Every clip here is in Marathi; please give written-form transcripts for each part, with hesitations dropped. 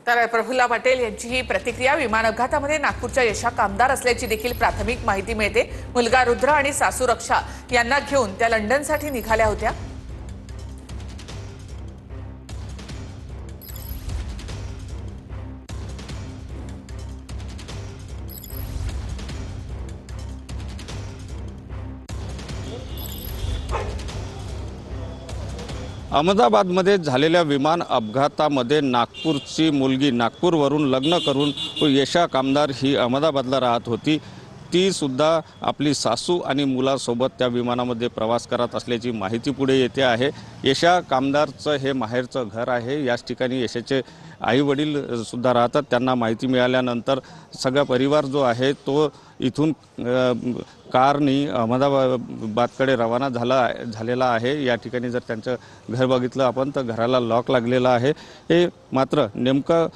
तर प्रफुल्ला पटेल यांची ही प्रतिक्रिया विमान अपघातामध्ये नागपूरच्या यशा कामदार असल्याची देखील प्राथमिक माहिती मिळते। मुलगा रुद्र आणि सासू रक्षा यांना घेऊन त्या लंडनसाठी निघाल्या होत्या। अहमदाबादमध्ये झालेल्या विमान अपघातामध्ये नागपूरची मुलगी नागपूरवरून लग्न करून यशा कामदार ही अहमदाबादला राहत होती। ती सुद्धा आपली सासू आणि मुलासोबत त्या विमानामध्ये प्रवास करत असल्याची माहिती पुढे येते आहे। यशा कामदारचं हे माहेरचं घर आहे। याच ठिकाणी यशाचे आई वडील सुद्धा राहतात। त्यांना माहिती मिळाल्यानंतर सगळा परिवार जो आहे तो इथून कारनी अहमदाबादकडे रवाना झालेला आहे। या ठिकाणी जर त्यांचं घर बघितलं आपण तर घराला लॉक लागलेला आहे। हे मात्र नेमकं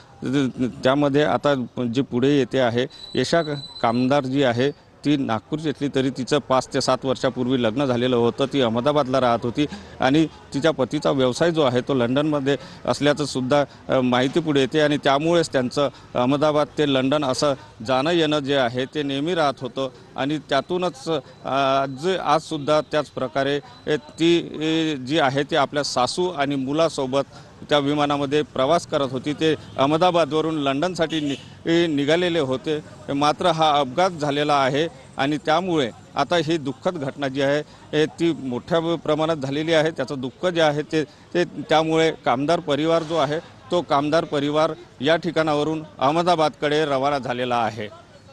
त्यामध्ये आता जे पुढे येते आहे, यशा कामदार जी आहे ती नागपूरची असली तरी तिचं 5 ते 7 वर्षापूर्वी लग्न झालेलं होतं। ती अहमदाबादला राहत होती आणि तिच्या पतीचा व्यवसाय जो आहे तो लंडनमध्ये असल्याचं सुद्धा माहिती पुढे येते आणि त्यामुळेच त्यांचं अहमदाबाद ते लंडन असं जाणं येणं जे आहे ते नेहमी राहत होतं आणि त्यातूनच आज सुद्धा त्याच प्रकारे ती जी आहे ती आपल्या सासू आणि मुलासोबत त्या विमानामध्ये प्रवास करत होती। ते अहमदाबादवरून लंडनसाठी निघालेले होते। मात्र हा अपघात झालेला आहे आणि त्यामुळे आता ही दुःखद घटना जी आहे ती मोठ्या प्रमाणात झालेली आहे। त्याचं दुःख जे आहे ते त्यामुळे कामदार परिवार जो आहे तो कामदार परिवार या ठिकाणावरून अहमदाबादकडे रवाना झालेला आहे।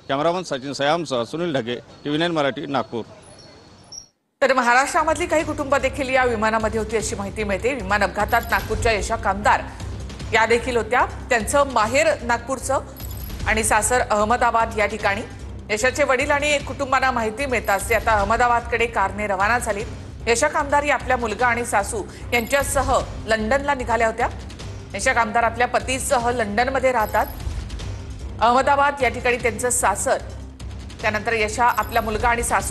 कॅमेरामन सचिन सयामसह सुनील ढगे, TV9 मराठी, नागपूर। तर महाराष्ट्रामधली काही कुटुंब देखील या विमानामध्ये होती अशी माहिती मिळते। विमान अपघातात नागपूरच्या यशा कामदार या देखील होत्या। त्यांचं माहेर नागपूरचं आणि सासर अहमदाबाद या ठिकाणी। यशाचे वडील आणि कुटुंबांना माहिती मिळताच ते आता अहमदाबादकडे कारने रवाना झाली। यशा कामदार या आपल्या मुलगा आणि सासू यांच्यासह लंडनला निघाल्या होत्या। यशा कामदार आपल्या पतीसह लंडनमध्ये राहतात। अहमदाबाद या ठिकाणी त्यांचं सासर, त्यानंतर यशा आपला मुलगा आणि सासू